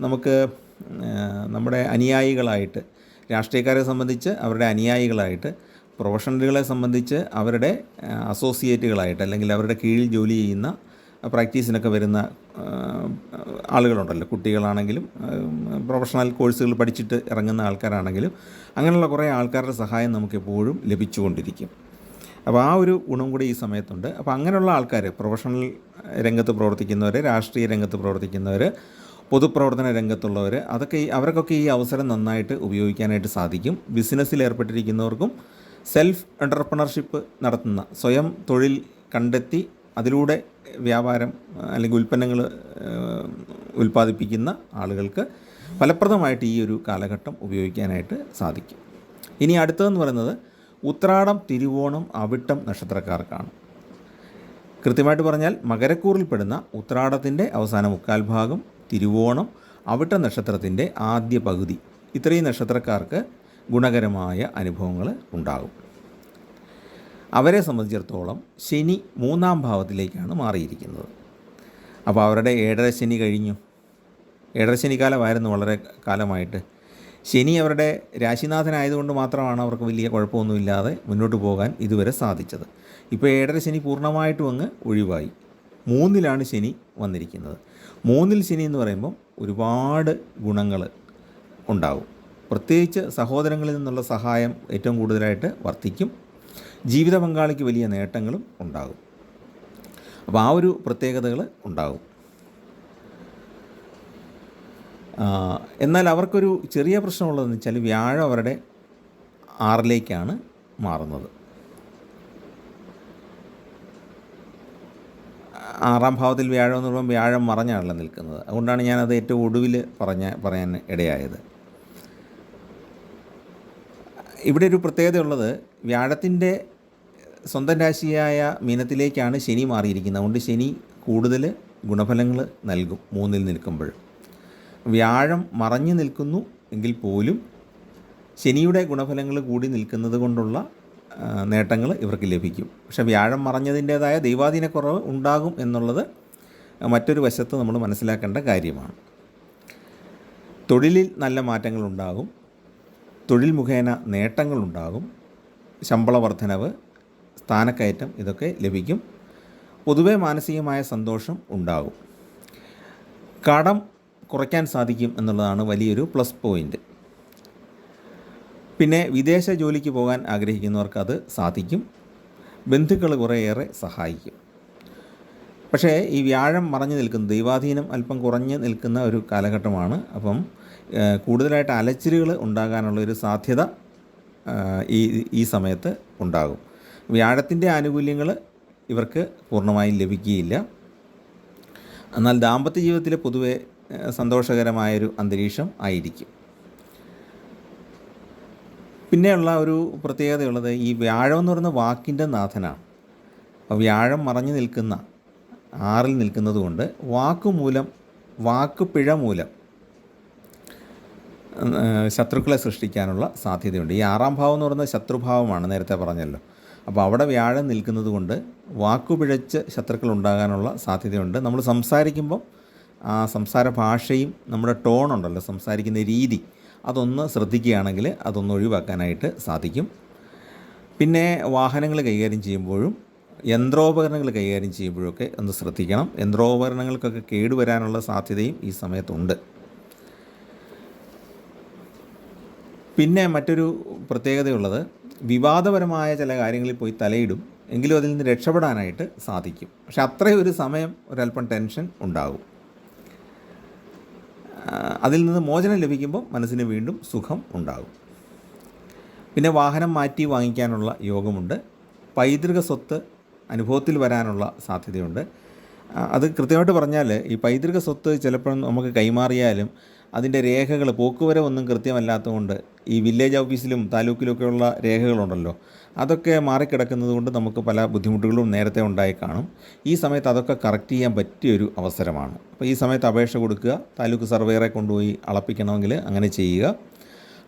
നമുക്ക് നമ്മുടെ അനുയായികളായിട്ട്, രാഷ്ട്രീയക്കാരെ സംബന്ധിച്ച് അവരുടെ അനുയായികളായിട്ട്, പ്രൊഫഷണലുകളെ സംബന്ധിച്ച് അവരുടെ അസോസിയേറ്റുകളായിട്ട് അല്ലെങ്കിൽ അവരുടെ കീഴിൽ ജോലി ചെയ്യുന്ന പ്രാക്ടീസിനൊക്കെ വരുന്ന ആളുകളുണ്ടല്ലോ. കുട്ടികളാണെങ്കിലും പ്രൊഫഷണൽ കോഴ്സുകൾ പഠിച്ചിട്ട് ഇറങ്ങുന്ന ആൾക്കാരാണെങ്കിലും അങ്ങനെയുള്ള കുറേ ആൾക്കാരുടെ സഹായം നമുക്കെപ്പോഴും ലഭിച്ചുകൊണ്ടിരിക്കും. അപ്പോൾ ആ ഒരു ഗുണം കൂടി ഈ സമയത്തുണ്ട്. അപ്പോൾ അങ്ങനെയുള്ള ആൾക്കാർ, പ്രൊഫഷണൽ രംഗത്ത് പ്രവർത്തിക്കുന്നവർ, രാഷ്ട്രീയ രംഗത്ത് പ്രവർത്തിക്കുന്നവർ, പൊതുപ്രവർത്തന രംഗത്തുള്ളവർ, അവർക്കൊക്കെ ഈ അവസരം നന്നായിട്ട് ഉപയോഗിക്കാനായിട്ട് സാധിക്കും. ബിസിനസ്സിൽ ഏർപ്പെട്ടിരിക്കുന്നവർക്കും സെൽഫ് എൻ്റർപ്രണർഷിപ്പ് നടത്തുന്ന, സ്വയം തൊഴിൽ കണ്ടെത്തി അതിലൂടെ വ്യാപാരം അല്ലെങ്കിൽ ഉൽപ്പന്നങ്ങൾ ഉൽപ്പാദിപ്പിക്കുന്ന ആളുകൾക്ക് ഫലപ്രദമായിട്ട് ഈ ഒരു കാലഘട്ടം ഉപയോഗിക്കാനായിട്ട് സാധിക്കും. ഇനി അടുത്തതെന്ന് പറയുന്നത് ഉത്രാടം, തിരുവോണം, അവിട്ടം നക്ഷത്രക്കാർക്കാണ്. കൃത്യമായിട്ട് പറഞ്ഞാൽ മകരക്കൂറിൽപ്പെടുന്ന ഉത്രാടത്തിൻ്റെ അവസാന മുക്കാൽ ഭാഗം, തിരുവോണം, അവിട്ട നക്ഷത്രത്തിൻ്റെ ആദ്യ പകുതി, ഇത്രയും നക്ഷത്രക്കാർക്ക് ഗുണകരമായ അനുഭവങ്ങൾ ഉണ്ടാകും. അവരെ സംബന്ധിച്ചിടത്തോളം ശനി 3-ാം ഭാവത്തിലേക്കാണ് മാറിയിരിക്കുന്നത്. അപ്പോൾ അവരുടെ 7.5 ശനി കഴിഞ്ഞു. 7.5 ശനിക്കാലമായിരുന്നു വളരെ കാലമായിട്ട്. ശനി അവരുടെ രാശിനാഥനായതുകൊണ്ട് മാത്രമാണ് അവർക്ക് വലിയ കുഴപ്പമൊന്നുമില്ലാതെ മുന്നോട്ട് പോകാൻ ഇതുവരെ സാധിച്ചത്. ഇപ്പോൾ 7.5 ശനി പൂർണ്ണമായിട്ടും അങ്ങ് ഒഴിവായി. 3-ലാണ് ശനി വന്നിരിക്കുന്നത്. 3-ൽ ശനി എന്ന് പറയുമ്പം ഒരുപാട് ഗുണങ്ങൾ ഉണ്ടാകും. പ്രത്യേകിച്ച് സഹോദരങ്ങളിൽ നിന്നുള്ള സഹായം ഏറ്റവും കൂടുതലായിട്ട് വർദ്ധിക്കും. ജീവിത പങ്കാളിക്ക് വലിയ നേട്ടങ്ങളും ഉണ്ടാകും. അപ്പോൾ ആ ഒരു പ്രത്യേകതകൾ ഉണ്ടാകും. എന്നാൽ അവർക്കൊരു ചെറിയ പ്രശ്നമുള്ളതെന്ന് വെച്ചാൽ വ്യാഴം അവരുടെ 6-ലേക്കാണ് മാറുന്നത്. 6-ാം ഭാവത്തിൽ വ്യാഴം എന്ന് പറയുമ്പോൾ വ്യാഴം മറഞ്ഞാണല്ലോ നിൽക്കുന്നത്. അതുകൊണ്ടാണ് ഞാനത് ഏറ്റവും ഒടുവിൽ പറയാൻ ഇടയായത്. ഇവിടെ ഒരു പ്രത്യേകതയുള്ളത്, വ്യാഴത്തിൻ്റെ സ്വന്തം രാശിയായ മീനത്തിലേക്കാണ് ശനി മാറിയിരിക്കുന്നത്. അതുകൊണ്ട് ശനി കൂടുതൽ ഗുണഫലങ്ങൾ നൽകും 3-ൽ നിൽക്കുമ്പോൾ. വ്യാഴം മറഞ്ഞു നിൽക്കുന്നു എങ്കിൽ പോലും ശനിയുടെ ഗുണഫലങ്ങൾ കൂടി നിൽക്കുന്നത് കൊണ്ടുള്ള നേട്ടങ്ങൾ ഇവർക്ക് ലഭിക്കും. പക്ഷേ വ്യാഴം മറഞ്ഞതിൻ്റേതായ ദൈവാധീനക്കുറവ് ഉണ്ടാകും എന്നുള്ളത് മറ്റൊരു വശത്ത് നമ്മൾ മനസ്സിലാക്കേണ്ട കാര്യമാണ്. തൊഴിലിൽ നല്ല മാറ്റങ്ങളുണ്ടാകും. തൊഴിൽ മുഖേന നേട്ടങ്ങളുണ്ടാകും. ശമ്പള വർധനവ്, സ്ഥാനക്കയറ്റം ഇതൊക്കെ ലഭിക്കും. പൊതുവെ മാനസികമായ സന്തോഷം ഉണ്ടാകും. കടം കുറയ്ക്കാൻ സാധിക്കും എന്നുള്ളതാണ് വലിയൊരു പ്ലസ് പോയിൻ്റ്. പിന്നെ വിദേശ ജോലിക്ക് പോകാൻ ആഗ്രഹിക്കുന്നവർക്ക് അത് സാധിക്കും. ബന്ധുക്കൾ കുറേയേറെ സഹായിക്കും. പക്ഷേ ഈ വ്യാഴം മറഞ്ഞു നിൽക്കുന്ന, ദൈവാധീനം അല്പം കുറഞ്ഞ് നിൽക്കുന്ന ഒരു കാലഘട്ടമാണ്. അപ്പം കൂടുതലായിട്ട് അലച്ചിലുകൾ ഉണ്ടാകാനുള്ളൊരു സാധ്യത ഈ സമയത്ത് ഉണ്ടാകും. വ്യാഴത്തിൻ്റെ ആനുകൂല്യങ്ങൾ ഇവർക്ക് പൂർണ്ണമായും ലഭിക്കുകയില്ല. എന്നാൽ ദാമ്പത്യ ജീവിതത്തിൽ പൊതുവെ സന്തോഷകരമായൊരു അന്തരീക്ഷം ആയിരിക്കും. പിന്നെയുള്ള ഒരു പ്രത്യേകതയുള്ളത്, ഈ വ്യാഴം എന്ന് പറയുന്ന വാക്കിൻ്റെ നാഥനാണ്. അപ്പോൾ വ്യാഴം മറഞ്ഞു നിൽക്കുന്ന 6-ൽ നിൽക്കുന്നത് കൊണ്ട് വാക്കുപിഴ മൂലം ശത്രുക്കളെ സൃഷ്ടിക്കാനുള്ള സാധ്യതയുണ്ട്. ഈ 6-ാം ഭാവം എന്ന് പറയുന്നത് ശത്രുഭാവമാണ്, നേരത്തെ പറഞ്ഞല്ലോ. അപ്പോൾ അവിടെ വ്യാഴം നിൽക്കുന്നത് കൊണ്ട് വാക്കുപിഴച്ച് ശത്രുക്കൾ ഉണ്ടാകാനുള്ള സാധ്യതയുണ്ട്. നമ്മൾ സംസാരിക്കുമ്പം ആ സംസാര ഭാഷയും നമ്മുടെ ടോണുണ്ടല്ലോ, സംസാരിക്കുന്ന രീതി, അതൊന്ന് ശ്രദ്ധിക്കുകയാണെങ്കിൽ അതൊന്ന് ഒഴിവാക്കാനായിട്ട് സാധിക്കും. പിന്നെ വാഹനങ്ങൾ കൈകാര്യം ചെയ്യുമ്പോഴും യന്ത്രോപകരണങ്ങൾ കൈകാര്യം ചെയ്യുമ്പോഴൊക്കെ ഒന്ന് ശ്രദ്ധിക്കണം. യന്ത്രോപകരണങ്ങൾക്കൊക്കെ കേടുവരാനുള്ള സാധ്യതയും ഈ സമയത്തുണ്ട്. പിന്നെ മറ്റൊരു പ്രത്യേകതയുള്ളത്, വിവാദപരമായ ചില കാര്യങ്ങളിൽ പോയി തലയിടും, എങ്കിലും അതിൽ നിന്ന് രക്ഷപ്പെടാനായിട്ട് സാധിക്കും. പക്ഷെ അത്രയും ഒരു സമയം ഒരല്പം ടെൻഷൻ ഉണ്ടാകും. അതിൽ നിന്ന് മോചനം ലഭിക്കുമ്പോൾ മനസ്സിന് വീണ്ടും സുഖം ഉണ്ടാകും. പിന്നെ വാഹനം മാറ്റി വാങ്ങിക്കാനുള്ള യോഗമുണ്ട്. പൈതൃക സ്വത്ത് അനുഭവത്തിൽ വരാനുള്ള സാധ്യതയുണ്ട്. അത് കൃത്യമായിട്ട് പറഞ്ഞാൽ ഈ പൈതൃക സ്വത്ത് ചിലപ്പോൾ നമുക്ക് കൈമാറിയാലും അതിൻ്റെ രേഖകൾ പോക്കുവരവൊന്നും കൃത്യമല്ലാത്തതുകൊണ്ട് ഈ വില്ലേജ് ഓഫീസിലും താലൂക്കിലൊക്കെയുള്ള രേഖകളുണ്ടല്ലോ, അതൊക്കെ മാറിക്കിടക്കുന്നത് കൊണ്ട് നമുക്ക് പല ബുദ്ധിമുട്ടുകളും നേരത്തെ ഉണ്ടായി കാണും. ഈ സമയത്ത് അതൊക്കെ കറക്റ്റ് ചെയ്യാൻ പറ്റിയൊരു അവസരമാണ്. അപ്പോൾ ഈ സമയത്ത് അപേക്ഷ കൊടുക്കുക, താലൂക്ക് സർവേയറെ കൊണ്ടുപോയി അളപ്പിക്കണമെങ്കിൽ അങ്ങനെ ചെയ്യുക.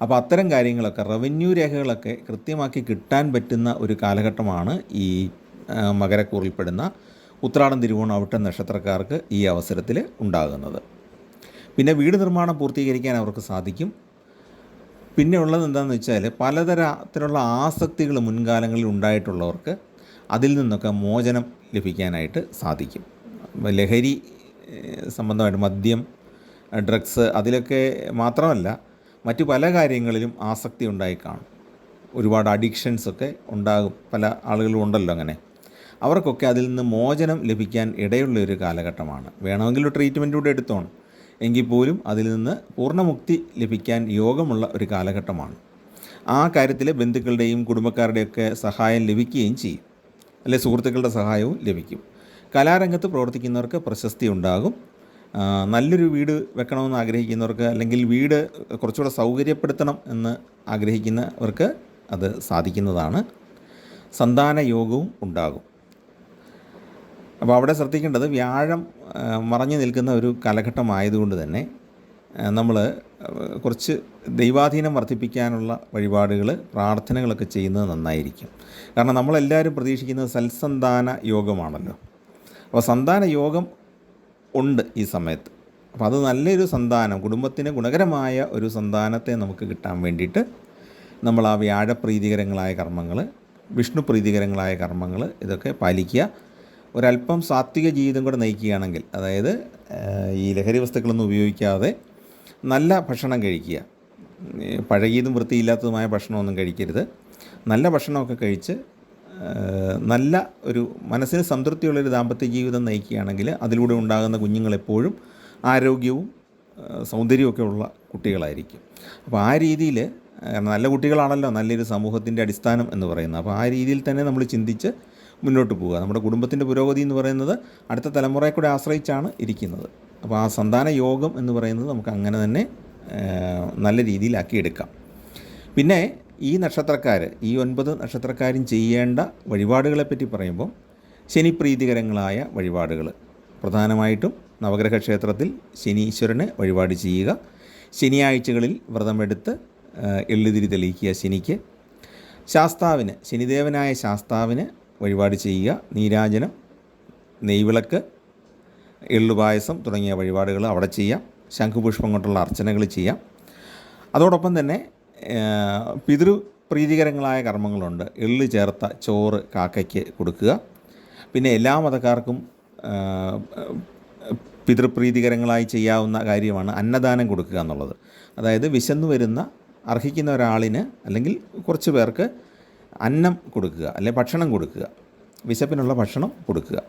അപ്പോൾ അത്തരം കാര്യങ്ങളൊക്കെ, റവന്യൂ രേഖകളൊക്കെ കൃത്യമാക്കി കിട്ടാൻ പറ്റുന്ന ഒരു കാലഘട്ടമാണ് ഈ മകരക്കൂറിൽപ്പെടുന്ന ഉത്രാടം, തിരുവോണം, അവിട്ടം നക്ഷത്രക്കാർക്ക് ഈ അവസരത്തിൽ ഉണ്ടാകുന്നത്. പിന്നെ വീട് നിർമ്മാണം പൂർത്തീകരിക്കാൻ അവർക്ക് സാധിക്കും. പിന്നെ ഉള്ളത് എന്താണെന്ന് വെച്ചാൽ, പലതരത്തിലുള്ള ആസക്തികൾ മുൻകാലങ്ങളിൽ ഉണ്ടായിട്ടുള്ളവർക്ക് അതിൽ നിന്നൊക്കെ മോചനം ലഭിക്കാനായിട്ട് സാധിക്കും. ലഹരി സംബന്ധമായിട്ട് മദ്യം, ഡ്രഗ്സ്, അതിലൊക്കെ മാത്രമല്ല മറ്റു പല കാര്യങ്ങളിലും ആസക്തി ഉണ്ടായി കാണും. ഒരുപാട് അഡിക്ഷൻസൊക്കെ ഉണ്ടാകും, പല ആളുകളും ഉണ്ടല്ലോ അങ്ങനെ. അവർക്കൊക്കെ അതിൽ നിന്ന് മോചനം ലഭിക്കാൻ ഇടയുള്ള ഒരു കാലഘട്ടമാണ്. വേണമെങ്കിൽ ഒരു ട്രീറ്റ്മെൻറ്റ് കൂടെ എടുത്തോണം, എങ്കിൽ പോലും അതിൽ നിന്ന് പൂർണ്ണമുക്തി ലഭിക്കാൻ യോഗമുള്ള ഒരു കാലഘട്ടമാണ്. ആ കാര്യത്തിൽ ബന്ധുക്കളുടെയും കുടുംബക്കാരുടെയൊക്കെ സഹായം ലഭിക്കുകയും ചെയ്യും, അല്ലെ സുഹൃത്തുക്കളുടെ സഹായവും ലഭിക്കും. കലാരംഗത്ത് പ്രവർത്തിക്കുന്നവർക്ക് പ്രശസ്തി ഉണ്ടാകും. നല്ലൊരു വീട് വെക്കണമെന്ന് ആഗ്രഹിക്കുന്നവർക്ക്, അല്ലെങ്കിൽ വീട് കുറച്ചുകൂടെ സൗകര്യപ്പെടുത്തണം എന്ന് ആഗ്രഹിക്കുന്നവർക്ക് അത് സാധിക്കുന്നതാണ്. സന്താന യോഗവും ഉണ്ടാകും. അപ്പോൾ അവിടെ ശ്രദ്ധിക്കേണ്ടത് വ്യാഴം മറഞ്ഞു നിൽക്കുന്ന ഒരു കാലഘട്ടമായതുകൊണ്ട് തന്നെ നമ്മൾ കുറച്ച് ദൈവാധീനം വർദ്ധിപ്പിക്കാനുള്ള വഴിപാടുകൾ, പ്രാർത്ഥനകളൊക്കെ ചെയ്യുന്നത് നന്നായിരിക്കും. കാരണം നമ്മളെല്ലാവരും പ്രതീക്ഷിക്കുന്നത് സൽസന്താന യോഗമാണല്ലോ. അപ്പോൾ സന്താന യോഗം ഉണ്ട് ഈ സമയത്ത്. അപ്പോൾ അത് നല്ലൊരു സന്താനം, കുടുംബത്തിന് ഗുണകരമായ ഒരു സന്താനത്തെ നമുക്ക് കിട്ടാൻ വേണ്ടിയിട്ട് നമ്മൾ ആ വ്യാഴപ്രീതികരങ്ങളായ കർമ്മങ്ങൾ, വിഷ്ണു പ്രീതികരങ്ങളായ കർമ്മങ്ങൾ ഇതൊക്കെ പാലിക്കുക. ഒരല്പം സാത്വിക ജീവിതം കൂടെ നയിക്കുകയാണെങ്കിൽ, അതായത് ഈ ലഹരി വസ്തുക്കളൊന്നും ഉപയോഗിക്കാതെ നല്ല ഭക്ഷണം കഴിക്കുക. പഴകിയതും വൃത്തിയില്ലാത്തതുമായ ഭക്ഷണമൊന്നും കഴിക്കരുത്. നല്ല ഭക്ഷണമൊക്കെ കഴിച്ച് നല്ല ഒരു മനസ്സിന് സംതൃപ്തിയുള്ളൊരു ദാമ്പത്യ ജീവിതം നയിക്കുകയാണെങ്കിൽ അതിലൂടെ ഉണ്ടാകുന്ന കുഞ്ഞുങ്ങളെപ്പോഴും ആരോഗ്യവും സൗന്ദര്യമൊക്കെ ഉള്ള കുട്ടികളായിരിക്കും. അപ്പോൾ ആ രീതിയിൽ, നല്ല കുട്ടികളാണല്ലോ നല്ലൊരു സമൂഹത്തിൻ്റെ അടിസ്ഥാനം എന്ന് പറയുന്നത്. അപ്പോൾ ആ രീതിയിൽ തന്നെ നമ്മൾ ചിന്തിച്ച് മുന്നോട്ട് പോവുക. നമ്മുടെ കുടുംബത്തിൻ്റെ പുരോഗതി എന്ന് പറയുന്നത് അടുത്ത തലമുറയെ കൂടെ ആശ്രയിച്ചാണ് ഇരിക്കുന്നത്. അപ്പോൾ ആ സന്താന യോഗം എന്ന് പറയുന്നത് നമുക്ക് അങ്ങനെ തന്നെ നല്ല രീതിയിലാക്കിയെടുക്കാം. പിന്നെ ഈ നക്ഷത്രക്കാർ, ഈ 9 നക്ഷത്രക്കാരും ചെയ്യേണ്ട വഴിപാടുകളെപ്പറ്റി പറയുമ്പോൾ ശനിപ്രീതികരങ്ങളായ വഴിപാടുകൾ, പ്രധാനമായിട്ടും നവഗ്രഹ ക്ഷേത്രത്തിൽ ശനീശ്വരന് വഴിപാട് ചെയ്യുക. ശനിയാഴ്ചകളിൽ വ്രതമെടുത്ത് എള്ളുതിരി തെളിയിക്കുക ശനിക്ക്. ശാസ്താവിന്, ശനിദേവനായ ശാസ്താവിന് വഴിപാട് ചെയ്യുക. നീരാജനം, നെയ്വിളക്ക്, എള്ളുപായസം തുടങ്ങിയ വഴിപാടുകൾ അവിടെ ചെയ്യാം. ശംഖുപുഷ്പം കൊണ്ടുള്ള അർച്ചനകൾ ചെയ്യാം. അതോടൊപ്പം തന്നെ പിതൃപ്രീതികരങ്ങളായ കർമ്മങ്ങളുണ്ട്. എള്ള് ചേർത്ത ചോറ് കാക്കയ്ക്ക് കൊടുക്കുക. പിന്നെ എല്ലാ മതക്കാർക്കും പിതൃപ്രീതികരങ്ങളായി ചെയ്യാവുന്ന കാര്യമാണ് അന്നദാനം കൊടുക്കുക എന്നുള്ളത്. അതായത് വിശന്നു വരുന്ന അർഹിക്കുന്ന ഒരാളിന് അല്ലെങ്കിൽ കുറച്ച് പേർക്ക് അന്നം കൊടുക്കുക, അല്ലെങ്കിൽ ഭക്ഷണം കൊടുക്കുക, വിശപ്പിനുള്ള ഭക്ഷണം കൊടുക്കുക.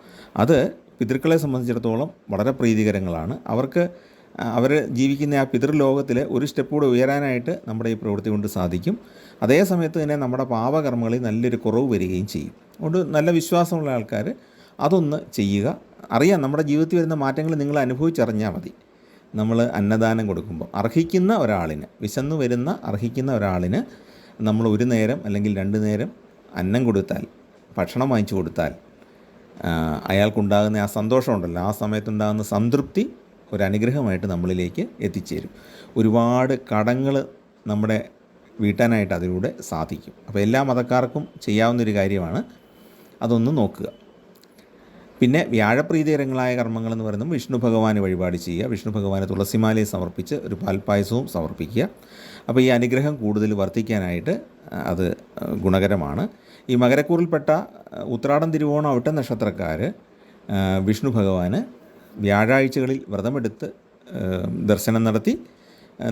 അത് പിതൃക്കളെ സംബന്ധിച്ചിടത്തോളം വളരെ പ്രീതികരങ്ങളാണ്. അവർ ജീവിക്കുന്ന ആ പിതൃലോകത്തിൽ ഒരു സ്റ്റെപ്പ് കൂടെ ഉയരാനായിട്ട് നമ്മുടെ ഈ പ്രവൃത്തി കൊണ്ട് സാധിക്കും. അതേ സമയത്ത് തന്നെ നമ്മുടെ പാപകർമ്മങ്ങളിൽ നല്ലൊരു കുറവ് വരികയും ചെയ്യും. അതുകൊണ്ട് നല്ല വിശ്വാസമുള്ള ആൾക്കാർ അതൊന്ന് ചെയ്യുക. അറിയാം, നമ്മുടെ ജീവിതത്തിൽ വരുന്ന മാറ്റങ്ങൾ നിങ്ങൾ അനുഭവിച്ചറിഞ്ഞാൽ മതി. നമ്മൾ അന്നദാനം കൊടുക്കുമ്പോൾ അർഹിക്കുന്ന ഒരാളിന്, വിശന്നു വരുന്ന അർഹിക്കുന്ന ഒരാളിന് നമ്മൾ ഒരു നേരം അല്ലെങ്കിൽ 2 നേരം അന്നം കൊടുത്താൽ, ഭക്ഷണം വാങ്ങിച്ചു കൊടുത്താൽ അയാൾക്കുണ്ടാകുന്ന ആ സന്തോഷമുണ്ടല്ലോ, ആ സമയത്തുണ്ടാകുന്ന സംതൃപ്തി ഒരു അനുഗ്രഹമായിട്ട് നമ്മളിലേക്ക് എത്തിച്ചേരും. ഒരുപാട് കടങ്ങൾ നമ്മുടെ വീട്ടാനായിട്ട് അതിലൂടെ സാധിക്കും. അപ്പോൾ എല്ലാ മതക്കാർക്കും ചെയ്യാവുന്നൊരു കാര്യമാണ്, അതൊന്ന് നോക്കുക. പിന്നെ വ്യാഴപ്രീതികരങ്ങളായ കർമ്മങ്ങളെന്ന് പറയുന്നത് വിഷ്ണു ഭഗവാന് വഴിപാട് ചെയ്യുക. വിഷ്ണു ഭഗവാന് തുളസിമാലയെ സമർപ്പിച്ച് ഒരു പാൽപ്പായസവും സമർപ്പിക്കുക. അപ്പോൾ ഈ അനുഗ്രഹം കൂടുതൽ വർദ്ധിക്കാനായിട്ട് അത് ഗുണകരമാണ്. ഈ മകരക്കൂറിൽപ്പെട്ട ഉത്രാടം, തിരുവോണം, അവിട്ടം നക്ഷത്രക്കാർ വിഷ്ണു ഭഗവാന് വ്യാഴാഴ്ചകളിൽ വ്രതമെടുത്ത് ദർശനം നടത്തി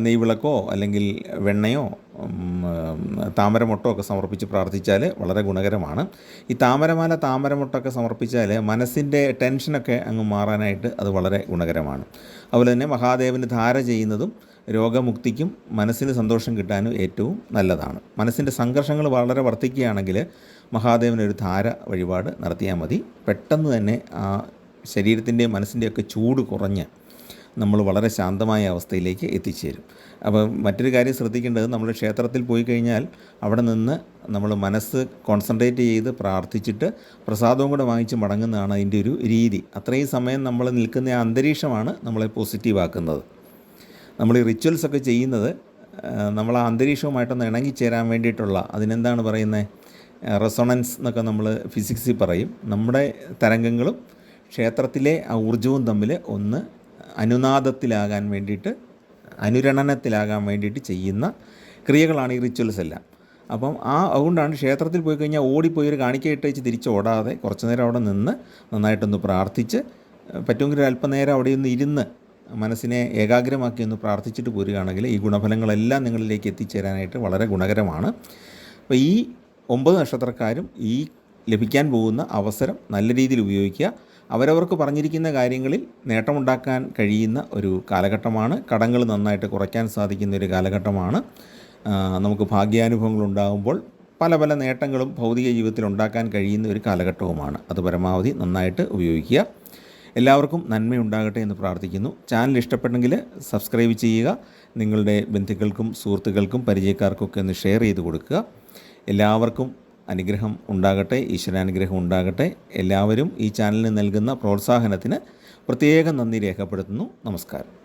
നെയ്വിളക്കോ അല്ലെങ്കിൽ വെണ്ണയോ താമരമൊട്ടോ ഒക്കെ സമർപ്പിച്ച് പ്രാർത്ഥിച്ചാൽ വളരെ ഗുണകരമാണ്. ഈ താമരമാല, താമരമൊട്ടൊക്കെ സമർപ്പിച്ചാൽ മനസ്സിൻ്റെ ടെൻഷനൊക്കെ അങ്ങ് മാറാനായിട്ട് അത് വളരെ ഗുണകരമാണ്. അതുപോലെ തന്നെ മഹാദേവന് ധാര ചെയ്യുന്നതും രോഗമുക്തിക്കും മനസ്സിന് സന്തോഷം കിട്ടാനും ഏറ്റവും നല്ലതാണ്. മനസ്സിൻ്റെ സംഘർഷങ്ങൾ വളരെ വർദ്ധിക്കുകയാണെങ്കിൽ മഹാദേവനൊരു ധാര വഴിപാട് നടത്തിയാൽ മതി. പെട്ടെന്ന് തന്നെ ആ ശരീരത്തിൻ്റെയും മനസ്സിൻ്റെയൊക്കെ ചൂട് കുറഞ്ഞ് നമ്മൾ വളരെ ശാന്തമായ അവസ്ഥയിലേക്ക് എത്തിച്ചേരും. അപ്പോൾ മറ്റൊരു കാര്യം ശ്രദ്ധിക്കേണ്ടത്, നമ്മൾ ക്ഷേത്രത്തിൽ പോയി കഴിഞ്ഞാൽ അവിടെ നിന്ന് നമ്മൾ മനസ്സ് കോൺസെൻട്രേറ്റ് ചെയ്ത് പ്രാർത്ഥിച്ചിട്ട് പ്രസാദവും കൂടെ വാങ്ങിച്ച് മടങ്ങുന്നതാണ് അതിൻ്റെ ഒരു രീതി. അത്രയും സമയം നമ്മൾ നിൽക്കുന്ന ആ അന്തരീക്ഷമാണ് നമ്മളെ പോസിറ്റീവാക്കുന്നത്. നമ്മൾ ഈ റിച്വൽസൊക്കെ ചെയ്യുന്നത് നമ്മൾ ആ അന്തരീക്ഷവുമായിട്ടൊന്ന് ഇണങ്ങിച്ചേരാൻ വേണ്ടിയിട്ടുള്ള, അതിനെന്താണ് പറയുന്നത്, റെസൊണൻസ് എന്നൊക്കെ നമ്മൾ ഫിസിക്സിൽ പറയും. നമ്മുടെ തരംഗങ്ങളും ക്ഷേത്രത്തിലെ ആ ഊർജ്ജവും തമ്മിൽ ഒന്ന് അനുനാദത്തിലാകാൻ വേണ്ടിയിട്ട്, അനുരണനത്തിലാകാൻ വേണ്ടിയിട്ട് ചെയ്യുന്ന ക്രിയകളാണ് ഈ റിച്വൽസ് എല്ലാം. അപ്പം അതുകൊണ്ടാണ് ക്ഷേത്രത്തിൽ പോയി കഴിഞ്ഞാൽ ഓടിപ്പോയി ഒരു കാണിക്കയിട്ട് വെച്ച് തിരിച്ചോടാതെ കുറച്ച് നേരം അവിടെ നിന്ന് നന്നായിട്ടൊന്ന് പ്രാർത്ഥിച്ച്, പറ്റുമെങ്കിൽ അല്പനേരം അവിടെ ഒന്ന് ഇരുന്ന് മനസ്സിനെ ഏകാഗ്രമാക്കി ഒന്ന് പ്രാർത്ഥിച്ചിട്ട് പോരുകയാണെങ്കിൽ ഈ ഗുണഫലങ്ങളെല്ലാം നിങ്ങളിലേക്ക് എത്തിച്ചേരാനായിട്ട് വളരെ ഗുണകരമാണ്. അപ്പോൾ ഈ 9 നക്ഷത്രക്കാരും ഈ ലഭിക്കാൻ പോകുന്ന അവസരം നല്ല രീതിയിൽ ഉപയോഗിക്കുക. അവരവർക്ക് പറഞ്ഞിരിക്കുന്ന കാര്യങ്ങളിൽ നേട്ടമുണ്ടാക്കാൻ കഴിയുന്ന ഒരു കാലഘട്ടമാണ്. കടങ്ങൾ നന്നായിട്ട് കുറയ്ക്കാൻ സാധിക്കുന്ന ഒരു കാലഘട്ടമാണ്. നമുക്ക് ഭാഗ്യാനുഭവങ്ങൾ ഉണ്ടാകുമ്പോൾ പല പല നേട്ടങ്ങളും ഭൗതിക ജീവിതത്തിൽ ഉണ്ടാക്കാൻ കഴിയുന്ന ഒരു കാലഘട്ടവുമാണ്. അത് പരമാവധി നന്നായിട്ട് ഉപയോഗിക്കുക. എല്ലാവർക്കും നന്മയുണ്ടാകട്ടെ എന്ന് പ്രാർത്ഥിക്കുന്നു. ചാനൽ ഇഷ്ടപ്പെട്ടെങ്കിൽ സബ്സ്ക്രൈബ് ചെയ്യുക. നിങ്ങളുടെ ബന്ധുക്കൾക്കും സുഹൃത്തുക്കൾക്കും പരിചയക്കാർക്കൊക്കെ ഒന്ന് ഷെയർ ചെയ്ത് കൊടുക്കുക. എല്ലാവർക്കും അനുഗ്രഹം ഉണ്ടാകട്ടെ, ഈശ്വരാനുഗ്രഹം ഉണ്ടാകട്ടെ. എല്ലാവരും ഈ ചാനലിന് നൽകുന്ന പ്രോത്സാഹനത്തിന് പ്രത്യേകം നന്ദി രേഖപ്പെടുത്തുന്നു. നമസ്കാരം.